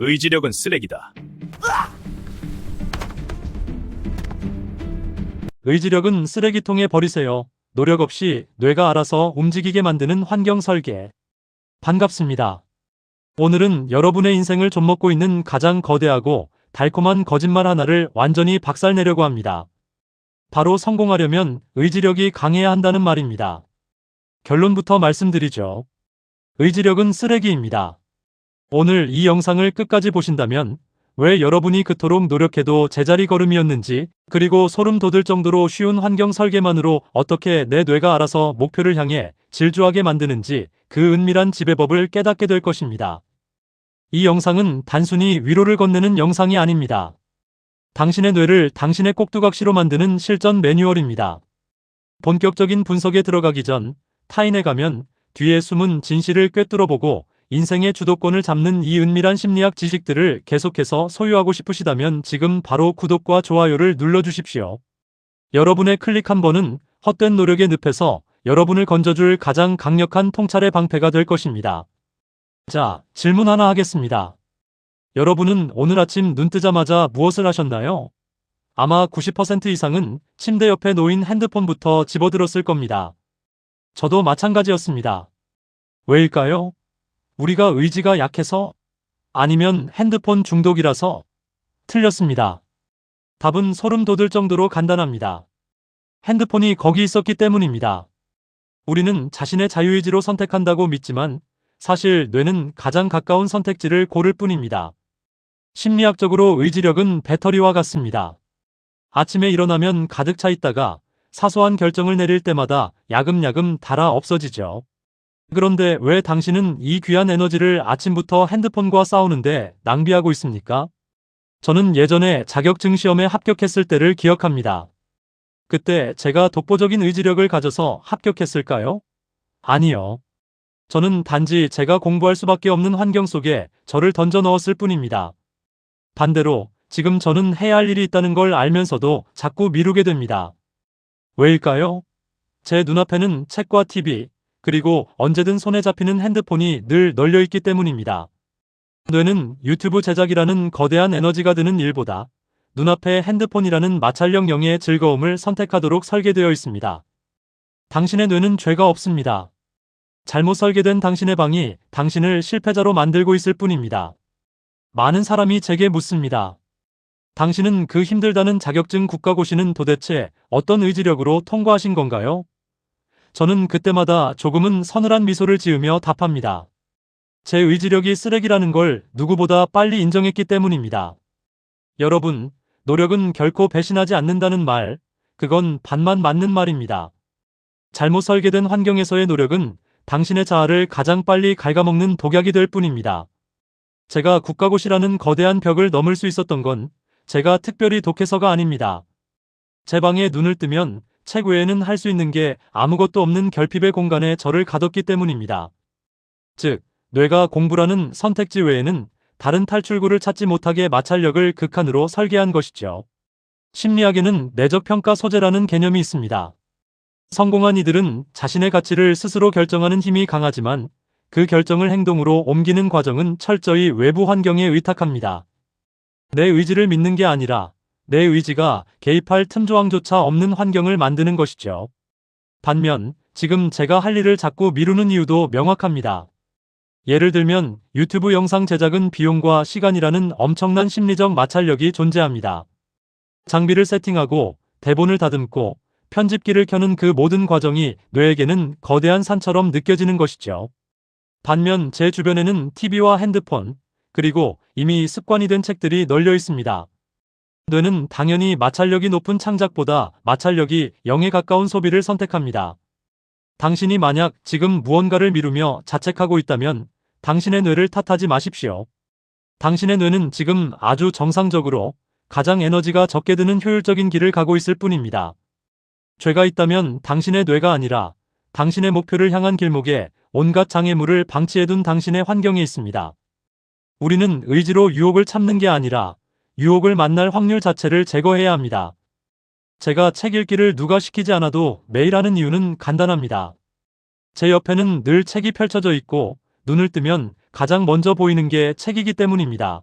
의지력은 쓰레기다. 의지력은 쓰레기통에 버리세요. 노력 없이 뇌가 알아서 움직이게 만드는 환경 설계. 반갑습니다. 오늘은 여러분의 인생을 좀먹고 있는 가장 거대하고 달콤한 거짓말 하나를 완전히 박살내려고 합니다. 바로 성공하려면 의지력이 강해야 한다는 말입니다. 결론부터 말씀드리죠. 의지력은 쓰레기입니다. 오늘 이 영상을 끝까지 보신다면 왜 여러분이 그토록 노력해도 제자리 걸음이었는지, 그리고 소름 돋을 정도로 쉬운 환경 설계만으로 어떻게 내 뇌가 알아서 목표를 향해 질주하게 만드는지 그 은밀한 지배법을 깨닫게 될 것입니다. 이 영상은 단순히 위로를 건네는 영상이 아닙니다. 당신의 뇌를 당신의 꼭두각시로 만드는 실전 매뉴얼입니다. 본격적인 분석에 들어가기 전 타인에 가면 뒤에 숨은 진실을 꿰뚫어보고 인생의 주도권을 잡는 이 은밀한 심리학 지식들을 계속해서 소유하고 싶으시다면 지금 바로 구독과 좋아요를 눌러주십시오. 여러분의 클릭 한 번은 헛된 노력의 늪에서 여러분을 건져줄 가장 강력한 통찰의 방패가 될 것입니다. 자, 질문 하나 하겠습니다. 여러분은 오늘 아침 눈 뜨자마자 무엇을 하셨나요? 아마 90% 이상은 침대 옆에 놓인 핸드폰부터 집어들었을 겁니다. 저도 마찬가지였습니다. 왜일까요? 우리가 의지가 약해서? 아니면 핸드폰 중독이라서? 틀렸습니다. 답은 소름 돋을 정도로 간단합니다. 핸드폰이 거기 있었기 때문입니다. 우리는 자신의 자유의지로 선택한다고 믿지만 사실 뇌는 가장 가까운 선택지를 고를 뿐입니다. 심리학적으로 의지력은 배터리와 같습니다. 아침에 일어나면 가득 차 있다가 사소한 결정을 내릴 때마다 야금야금 닳아 없어지죠. 그런데 왜 당신은 이 귀한 에너지를 아침부터 핸드폰과 싸우는데 낭비하고 있습니까? 저는 예전에 자격증 시험에 합격했을 때를 기억합니다. 그때 제가 독보적인 의지력을 가져서 합격했을까요? 아니요. 저는 단지 제가 공부할 수밖에 없는 환경 속에 저를 던져 넣었을 뿐입니다. 반대로 지금 저는 해야 할 일이 있다는 걸 알면서도 자꾸 미루게 됩니다. 왜일까요? 제 눈앞에는 책과 TV, 그리고 언제든 손에 잡히는 핸드폰이 늘 널려있기 때문입니다. 뇌는 유튜브 제작이라는 거대한 에너지가 드는 일보다 눈앞에 핸드폰이라는 마찰력 영예의 즐거움을 선택하도록 설계되어 있습니다. 당신의 뇌는 죄가 없습니다. 잘못 설계된 당신의 방이 당신을 실패자로 만들고 있을 뿐입니다. 많은 사람이 제게 묻습니다. 당신은 그 힘들다는 자격증 국가고시는 도대체 어떤 의지력으로 통과하신 건가요? 저는 그때마다 조금은 서늘한 미소를 지으며 답합니다. 제 의지력이 쓰레기라는 걸 누구보다 빨리 인정했기 때문입니다. 여러분, 노력은 결코 배신하지 않는다는 말, 그건 반만 맞는 말입니다. 잘못 설계된 환경에서의 노력은 당신의 자아를 가장 빨리 갉아먹는 독약이 될 뿐입니다. 제가 국가고시라는 거대한 벽을 넘을 수 있었던 건 제가 특별히 독해서가 아닙니다. 제 방에 눈을 뜨면 책 외에는 할 수 있는 게 아무것도 없는 결핍의 공간에 저를 가뒀기 때문입니다. 즉, 뇌가 공부라는 선택지 외에는 다른 탈출구를 찾지 못하게 마찰력을 극한으로 설계한 것이죠. 심리학에는 내적 평가 소재라는 개념이 있습니다. 성공한 이들은 자신의 가치를 스스로 결정하는 힘이 강하지만 그 결정을 행동으로 옮기는 과정은 철저히 외부 환경에 의탁합니다. 내 의지를 믿는 게 아니라 내 의지가 개입할 틈조항조차 없는 환경을 만드는 것이죠. 반면 지금 제가 할 일을 자꾸 미루는 이유도 명확합니다. 예를 들면 유튜브 영상 제작은 비용과 시간이라는 엄청난 심리적 마찰력이 존재합니다. 장비를 세팅하고 대본을 다듬고 편집기를 켜는 그 모든 과정이 뇌에게는 거대한 산처럼 느껴지는 것이죠. 반면 제 주변에는 TV와 핸드폰, 그리고 이미 습관이 된 책들이 널려 있습니다. 뇌는 당연히 마찰력이 높은 창작보다 마찰력이 0에 가까운 소비를 선택합니다. 당신이 만약 지금 무언가를 미루며 자책하고 있다면 당신의 뇌를 탓하지 마십시오. 당신의 뇌는 지금 아주 정상적으로 가장 에너지가 적게 드는 효율적인 길을 가고 있을 뿐입니다. 죄가 있다면 당신의 뇌가 아니라 당신의 목표를 향한 길목에 온갖 장애물을 방치해둔 당신의 환경에 있습니다. 우리는 의지로 유혹을 참는 게 아니라 유혹을 만날 확률 자체를 제거해야 합니다. 제가 책 읽기를 누가 시키지 않아도 매일 하는 이유는 간단합니다. 제 옆에는 늘 책이 펼쳐져 있고 눈을 뜨면 가장 먼저 보이는 게 책이기 때문입니다.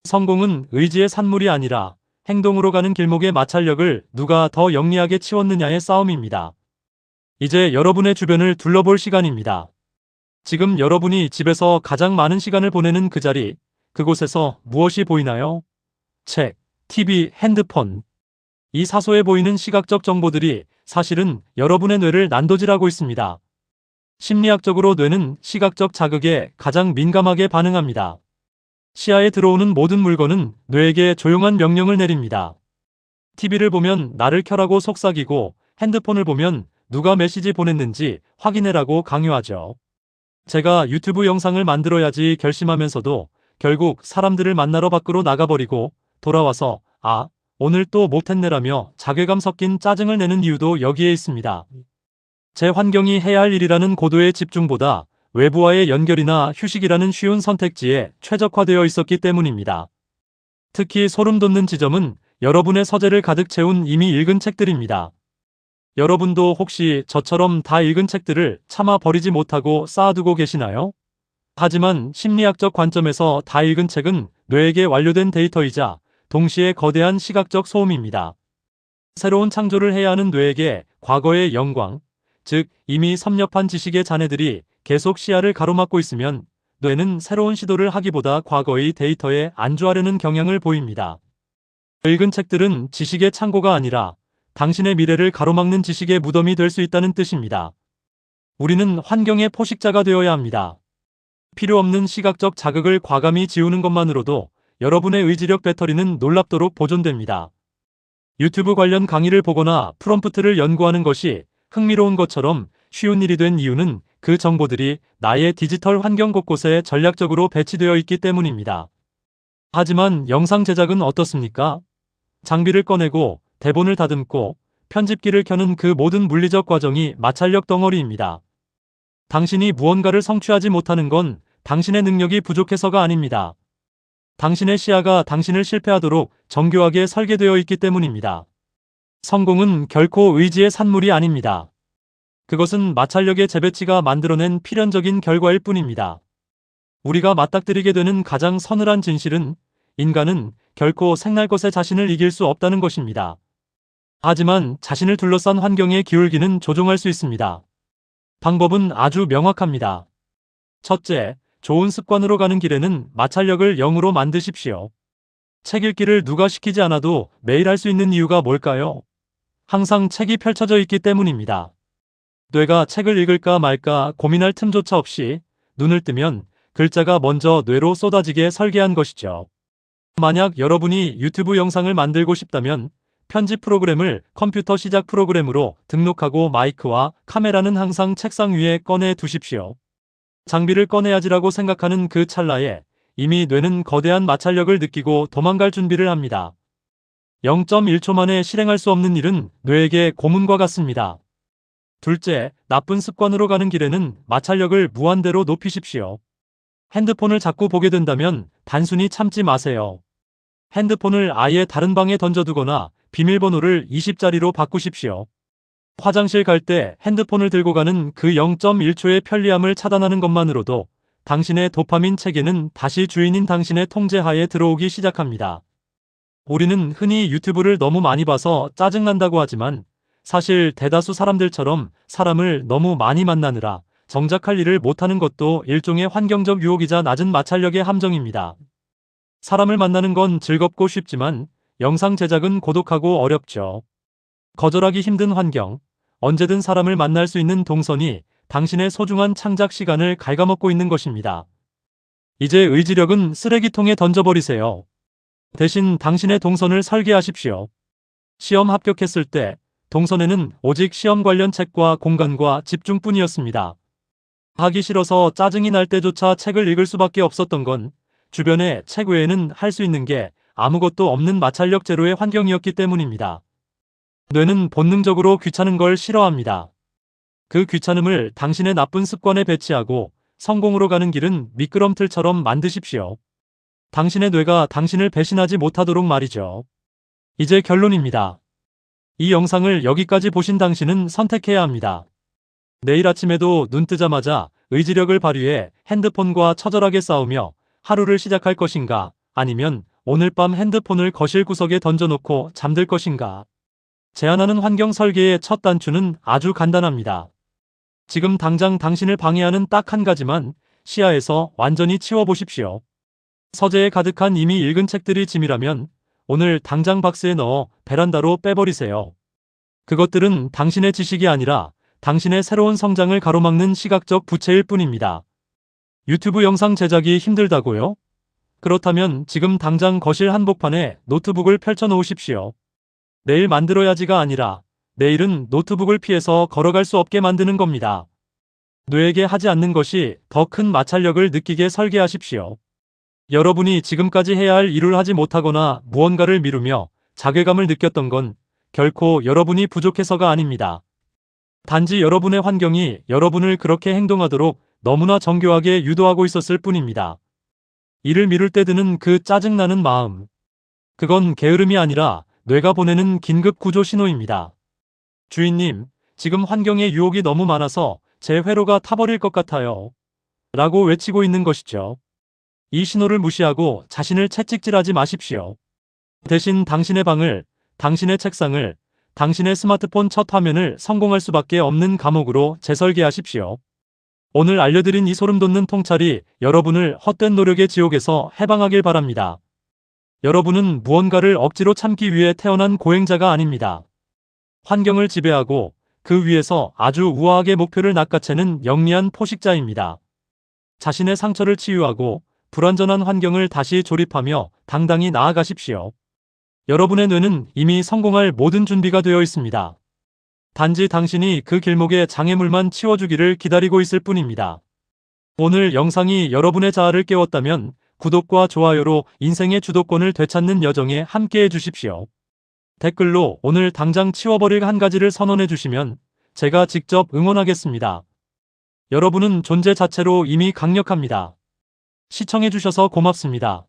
성공은 의지의 산물이 아니라 행동으로 가는 길목의 마찰력을 누가 더 영리하게 치웠느냐의 싸움입니다. 이제 여러분의 주변을 둘러볼 시간입니다. 지금 여러분이 집에서 가장 많은 시간을 보내는 그 자리, 그곳에서 무엇이 보이나요? 책, TV, 핸드폰. 이 사소해 보이는 시각적 정보들이 사실은 여러분의 뇌를 난도질하고 있습니다. 심리학적으로 뇌는 시각적 자극에 가장 민감하게 반응합니다. 시야에 들어오는 모든 물건은 뇌에게 조용한 명령을 내립니다. TV를 보면 나를 켜라고 속삭이고 핸드폰을 보면 누가 메시지 보냈는지 확인해라고 강요하죠. 제가 유튜브 영상을 만들어야지 결심하면서도 결국 사람들을 만나러 밖으로 나가버리고 돌아와서 오늘 또 못했네라며 자괴감 섞인 짜증을 내는 이유도 여기에 있습니다. 제 환경이 해야 할 일이라는 고도의 집중보다 외부와의 연결이나 휴식이라는 쉬운 선택지에 최적화되어 있었기 때문입니다. 특히 소름 돋는 지점은 여러분의 서재를 가득 채운 이미 읽은 책들입니다. 여러분도 혹시 저처럼 다 읽은 책들을 차마 버리지 못하고 쌓아두고 계시나요? 하지만 심리학적 관점에서 다 읽은 책은 뇌에게 완료된 데이터이자 동시에 거대한 시각적 소음입니다. 새로운 창조를 해야 하는 뇌에게 과거의 영광, 즉 이미 섭렵한 지식의 잔해들이 계속 시야를 가로막고 있으면 뇌는 새로운 시도를 하기보다 과거의 데이터에 안주하려는 경향을 보입니다. 읽은 책들은 지식의 창고가 아니라 당신의 미래를 가로막는 지식의 무덤이 될 수 있다는 뜻입니다. 우리는 환경의 포식자가 되어야 합니다. 필요 없는 시각적 자극을 과감히 지우는 것만으로도 여러분의 의지력 배터리는 놀랍도록 보존됩니다. 유튜브 관련 강의를 보거나 프롬프트를 연구하는 것이 흥미로운 것처럼 쉬운 일이 된 이유는 그 정보들이 나의 디지털 환경 곳곳에 전략적으로 배치되어 있기 때문입니다. 하지만 영상 제작은 어떻습니까? 장비를 꺼내고 대본을 다듬고 편집기를 켜는 그 모든 물리적 과정이 마찰력 덩어리입니다. 당신이 무언가를 성취하지 못하는 건 당신의 능력이 부족해서가 아닙니다. 당신의 시야가 당신을 실패하도록 정교하게 설계되어 있기 때문입니다. 성공은 결코 의지의 산물이 아닙니다. 그것은 마찰력의 재배치가 만들어낸 필연적인 결과일 뿐입니다. 우리가 맞닥뜨리게 되는 가장 서늘한 진실은 인간은 결코 생날 것에 자신을 이길 수 없다는 것입니다. 하지만 자신을 둘러싼 환경의 기울기는 조종할 수 있습니다. 방법은 아주 명확합니다. 첫째, 좋은 습관으로 가는 길에는 마찰력을 0으로 만드십시오. 책 읽기를 누가 시키지 않아도 매일 할 수 있는 이유가 뭘까요? 항상 책이 펼쳐져 있기 때문입니다. 뇌가 책을 읽을까 말까 고민할 틈조차 없이 눈을 뜨면 글자가 먼저 뇌로 쏟아지게 설계한 것이죠. 만약 여러분이 유튜브 영상을 만들고 싶다면 편집 프로그램을 컴퓨터 시작 프로그램으로 등록하고 마이크와 카메라는 항상 책상 위에 꺼내 두십시오. 장비를 꺼내야지라고 생각하는 그 찰나에 이미 뇌는 거대한 마찰력을 느끼고 도망갈 준비를 합니다. 0.1초 만에 실행할 수 없는 일은 뇌에게 고문과 같습니다. 둘째, 나쁜 습관으로 가는 길에는 마찰력을 무한대로 높이십시오. 핸드폰을 자꾸 보게 된다면 단순히 참지 마세요. 핸드폰을 아예 다른 방에 던져두거나 비밀번호를 20자리로 바꾸십시오. 화장실 갈 때 핸드폰을 들고 가는 그 0.1초의 편리함을 차단하는 것만으로도 당신의 도파민 체계는 다시 주인인 당신의 통제하에 들어오기 시작합니다. 우리는 흔히 유튜브를 너무 많이 봐서 짜증난다고 하지만 사실 대다수 사람들처럼 사람을 너무 많이 만나느라 정작 할 일을 못하는 것도 일종의 환경적 유혹이자 낮은 마찰력의 함정입니다. 사람을 만나는 건 즐겁고 쉽지만 영상 제작은 고독하고 어렵죠. 거절하기 힘든 환경, 언제든 사람을 만날 수 있는 동선이 당신의 소중한 창작 시간을 갉아먹고 있는 것입니다. 이제 의지력은 쓰레기통에 던져버리세요. 대신 당신의 동선을 설계하십시오. 시험 합격했을 때 동선에는 오직 시험 관련 책과 공간과 집중뿐이었습니다. 하기 싫어서 짜증이 날 때조차 책을 읽을 수밖에 없었던 건 주변에 책 외에는 할 수 있는 게 아무것도 없는 마찰력 제로의 환경이었기 때문입니다. 뇌는 본능적으로 귀찮은 걸 싫어합니다. 그 귀찮음을 당신의 나쁜 습관에 배치하고 성공으로 가는 길은 미끄럼틀처럼 만드십시오. 당신의 뇌가 당신을 배신하지 못하도록 말이죠. 이제 결론입니다. 이 영상을 여기까지 보신 당신은 선택해야 합니다. 내일 아침에도 눈 뜨자마자 의지력을 발휘해 핸드폰과 처절하게 싸우며 하루를 시작할 것인가, 아니면 오늘 밤 핸드폰을 거실 구석에 던져놓고 잠들 것인가? 제안하는 환경 설계의 첫 단추는 아주 간단합니다. 지금 당장 당신을 방해하는 딱 한 가지만 시야에서 완전히 치워보십시오. 서재에 가득한 이미 읽은 책들이 짐이라면 오늘 당장 박스에 넣어 베란다로 빼버리세요. 그것들은 당신의 지식이 아니라 당신의 새로운 성장을 가로막는 시각적 부채일 뿐입니다. 유튜브 영상 제작이 힘들다고요? 그렇다면 지금 당장 거실 한복판에 노트북을 펼쳐 놓으십시오. 내일 만들어야지가 아니라 내일은 노트북을 피해서 걸어갈 수 없게 만드는 겁니다. 뇌에게 하지 않는 것이 더 큰 마찰력을 느끼게 설계하십시오. 여러분이 지금까지 해야 할 일을 하지 못하거나 무언가를 미루며 자괴감을 느꼈던 건 결코 여러분이 부족해서가 아닙니다. 단지 여러분의 환경이 여러분을 그렇게 행동하도록 너무나 정교하게 유도하고 있었을 뿐입니다. 일을 미룰 때 드는 그 짜증나는 마음. 그건 게으름이 아니라 뇌가 보내는 긴급 구조 신호입니다. 주인님, 지금 환경에 유혹이 너무 많아서 제 회로가 타버릴 것 같아요. 라고 외치고 있는 것이죠. 이 신호를 무시하고 자신을 채찍질하지 마십시오. 대신 당신의 방을, 당신의 책상을, 당신의 스마트폰 첫 화면을 성공할 수밖에 없는 감옥으로 재설계하십시오. 오늘 알려드린 이 소름 돋는 통찰이 여러분을 헛된 노력의 지옥에서 해방하길 바랍니다. 여러분은 무언가를 억지로 참기 위해 태어난 고행자가 아닙니다. 환경을 지배하고 그 위에서 아주 우아하게 목표를 낚아채는 영리한 포식자입니다. 자신의 상처를 치유하고 불완전한 환경을 다시 조립하며 당당히 나아가십시오. 여러분의 뇌는 이미 성공할 모든 준비가 되어 있습니다. 단지 당신이 그 길목의 장애물만 치워주기를 기다리고 있을 뿐입니다. 오늘 영상이 여러분의 자아를 깨웠다면 구독과 좋아요로 인생의 주도권을 되찾는 여정에 함께해 주십시오. 댓글로 오늘 당장 치워버릴 한 가지를 선언해 주시면 제가 직접 응원하겠습니다. 여러분은 존재 자체로 이미 강력합니다. 시청해 주셔서 고맙습니다.